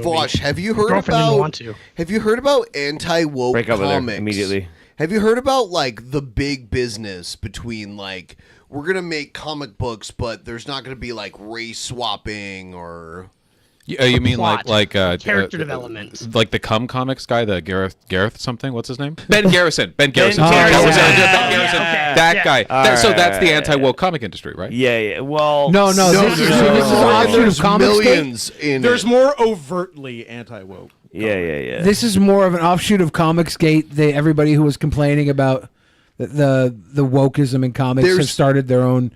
movie. Vaush, have you heard Girlfriend didn't want to. Have you heard about anti-woke Break up with her comics? immediately. Have you heard about like the big business between like we're gonna make comic books, but there's not gonna be like race swapping or You mean plot. like Character development. like the Cum Comics guy, the Gareth something? What's his name? Ben Garrison. Ben Garrison. Ben Garrison. Ben Garrison. Okay. That Yeah. guy. So that's the right. anti-woke comic industry, right? Yeah. Well, No, this is an offshoot of there's Comicsgate. millions in There's it. more overtly anti-woke. Yeah. This is more of an offshoot of Comicsgate. Everybody who was complaining about the wokeism in comics There's- has started their own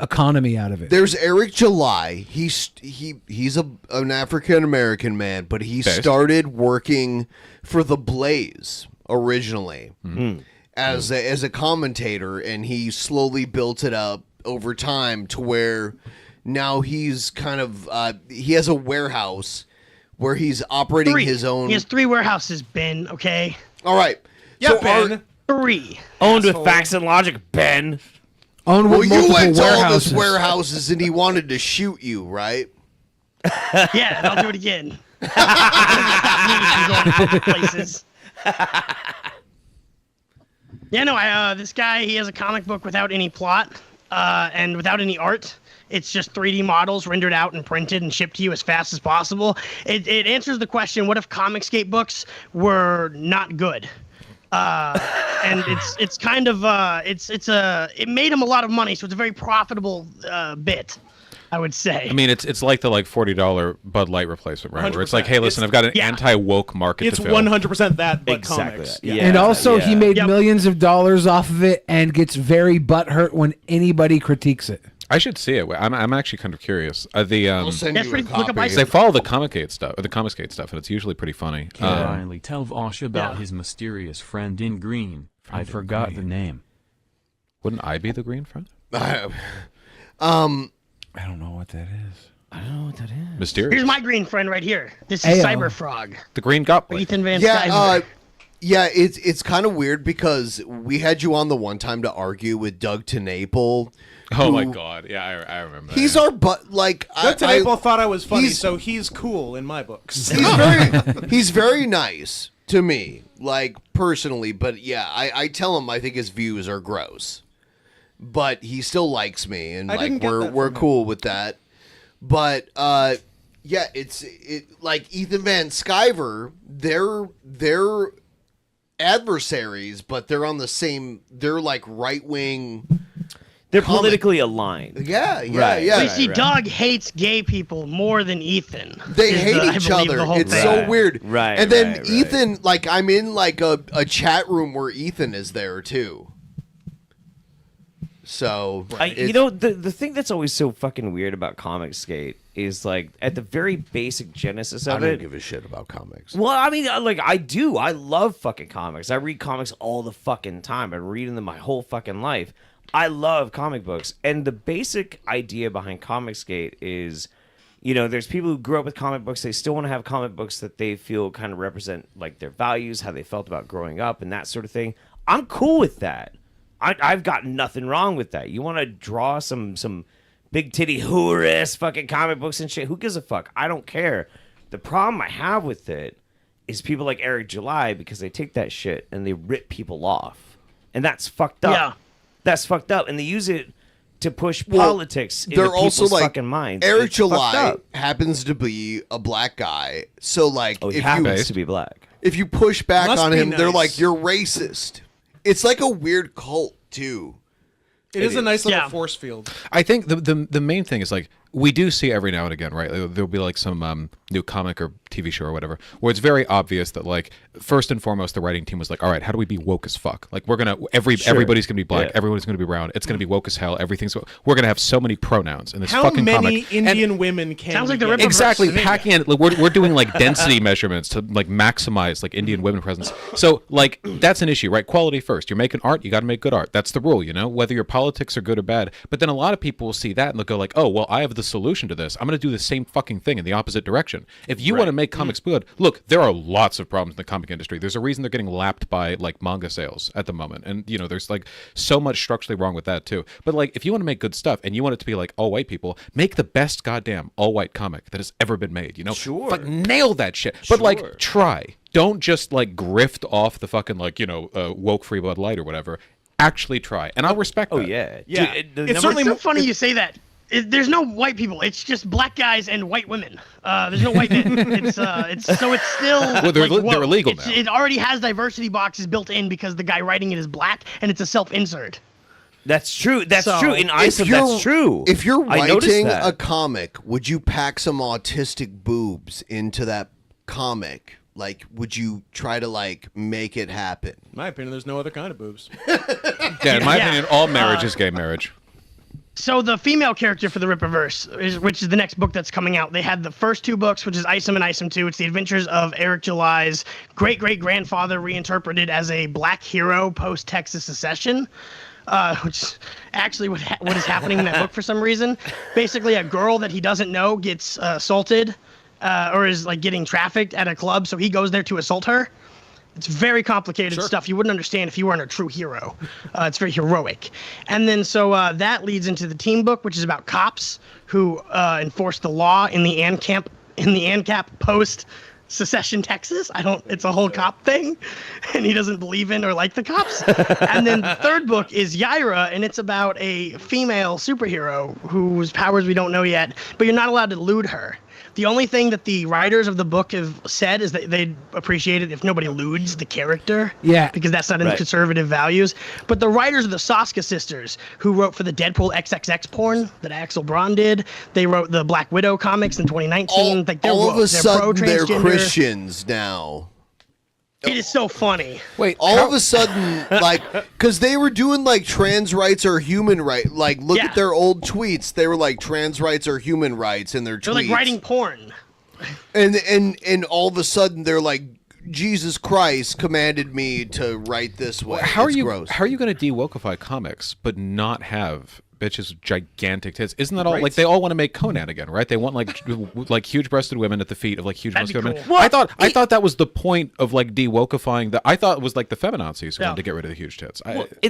economy out of it. There's Eric July. He's an African American man, but he Based. started working for the Blaze originally as a commentator, and he slowly built it up over time to where now he's kind of he has a warehouse where he's operating his own. He has 3 warehouses, Ben. Okay, All right. Yeah, So Ben. 3. owned with facts and logic, Ben. Owned Well, with you multiple went to all warehouses. those warehouses and he wanted to shoot you, right? Yeah, and I'll do it again. Stop me from going places. Yeah, no, this guy, he has a comic book without any plot and without any art. It's just 3D models rendered out and printed and shipped to you as fast as possible. It answers the question, what if Comicsgate books were not good? And it's kind of it made him a lot of money, so it's a very profitable bit, I would say. I mean, it's like the $40 Bud Light replacement, right? Where it's like, 100%. hey, listen, I've got an anti-woke market It's to fill. 100% that, but Exactly comics. that. Yeah. And also, he made Yep. millions of dollars off of it and gets very butthurt when anybody critiques it. I should see it. I'm actually kind of curious. The I'll send That's you a pretty- look up copy. they follow the Comicsgate stuff, or the Comicsgate stuff, and it's usually pretty funny. Finally, tell Vaush about yeah. his mysterious friend in green. I forgot the name. Wouldn't I be the green friend? I don't know what that is. Mysterious. Here's my green friend right here. This is Ayo. Cyberfrog. The green goblet. Ethan Van Yeah, Sciver. yeah, it's kind of weird because we had you on the one time to argue with Doug TenNapel. Oh my who- God! Yeah, I remember. He's that. our Doug TenNapel thought I was funny, he's- so he's cool in my books. he's very nice to me, like personally. But yeah, I tell him I think his views are gross, but he still likes me, and I didn't like get we're that we're from him. cool with that. But yeah, it's like Ethan Van Sciver. They're adversaries, but they're on the same. They're like right wing. They're politically aligned. Yeah. But you see, Doug hates gay people more than Ethan. They is hate I each believe, other. the whole It's thing. so weird. Right, And then right. Ethan, like, I'm in like a chat room where Ethan is there too. So You know, the thing that's always so fucking weird about Comicsgate is like at the very basic genesis I of don't it. give a shit about comics. Well, I mean, like I do. I love fucking comics. I read comics all the fucking time. I've been reading them my whole fucking life. I love comic books. And the basic idea behind Comicsgate is, you know, there's people who grew up with comic books. They still want to have comic books that they feel kind of represent like their values, how they felt about growing up and that sort of thing. I'm cool with that. I've got nothing wrong with that. You want to draw some big titty whore-ass fucking comic books and shit. Who gives a fuck? I don't care. The problem I have with it is people like Eric July, because they take that shit and they rip people off. And that's fucked up. Yeah. That's fucked up. And they use it to push politics into They're people's also like fucking minds. Eric It's fucked July up. happens to be a black guy, so like Oh, he if happens to be black. if you push back Must on be him, they're nice. like you're racist. It's like a weird cult too. It is a nice little Yeah. force field. I think the main thing is like we do see every now and again, right? There'll be like some new comic or TV show or whatever, where it's very obvious that like first and foremost the writing team was like, all right, how do we be woke as fuck? Like we're gonna everybody's gonna be black, Yeah. everybody's gonna be brown, it's gonna be woke as hell. We're gonna have so many pronouns in this How fucking many comic. Indian women can Sounds we like the get? Ripper- Exactly, Virginia. packing in. Like, we're doing like density measurements to like maximize like Indian women presence. So like that's an issue, right? Quality first. You're making art, you got to make good art. That's the rule, you know. Whether your politics are good or bad. But then a lot of people will see that and they'll go like, oh well, I have the solution to this. I'm going to do the same fucking thing in the opposite direction. If you want to make make comics good, look, there are lots of problems in the comic industry. There's a reason they're getting lapped by like manga sales at the moment, and there's like so much structurally wrong with that too. But like, if you want to make good stuff and you want it to be like all white people, make the best goddamn all white comic that has ever been made. Sure. Like, nail that shit. But like, try. Don't just like grift off the fucking like woke free Bud Light or whatever. Actually try, and I'll respect that. Oh yeah, Yeah. Dude, It's certainly It's so funny you say that. There's no white people. It's just black guys and white women. There's no white men. It's still. Well, they're illegal now. It already has diversity boxes built in because the guy writing it is black, and it's a self-insert. That's true. That's So, true. In ISO, that's true. If you're I noticed writing that. a comic, would you pack some autistic boobs into that comic? Like, would you try to like make it happen? In my opinion, there's no other kind of boobs. Yeah, in my opinion, all marriage is gay marriage. So the female character for the Rippaverse, which is the next book that's coming out, they had the first 2 books, which is Isom and Isom 2. It's the adventures of Eric July's great-great-grandfather reinterpreted as a black hero post-Texas secession, which is actually what is happening in that book for some reason. Basically, a girl that he doesn't know gets assaulted or is like getting trafficked at a club, so he goes there to assault her. It's very complicated stuff you wouldn't understand if you weren't a true hero. It's very heroic. And then so that leads into the team book, which is about cops who enforce the law in the ANCAP post secession Texas. It's a whole cop thing, and he doesn't believe in or like the cops. And then the third book is Yaira, and it's about a female superhero whose powers we don't know yet, but you're not allowed to lewd her. The only thing that the writers of the book have said is that they'd appreciate it if nobody lewds the character. Yeah. Because that's not in the conservative values. But the writers of the Soska sisters, who wrote for the Deadpool XXX porn that Axel Braun did, they wrote the Black Widow comics in 2019. All of a they're sudden, they're pro-transgender. Christians now. It is so funny. Wait, All of a sudden, like, because they were doing like trans rights or human rights. Like, look at their old tweets. They were like trans rights or human rights in their tweets. They're like writing porn. And all of a sudden, they're like, Jesus Christ commanded me to write this way. how are It's you gross. how are you going to de-wokeify comics but not have bitches with gigantic tits? Isn't that all? Like, they all want to make Conan again, right? They want like huge-breasted women at the feet of like huge-breasted women. cool. I thought that was the point of like de-wokeifying. I thought it was like the feminazis who wanted to get rid of the huge tits.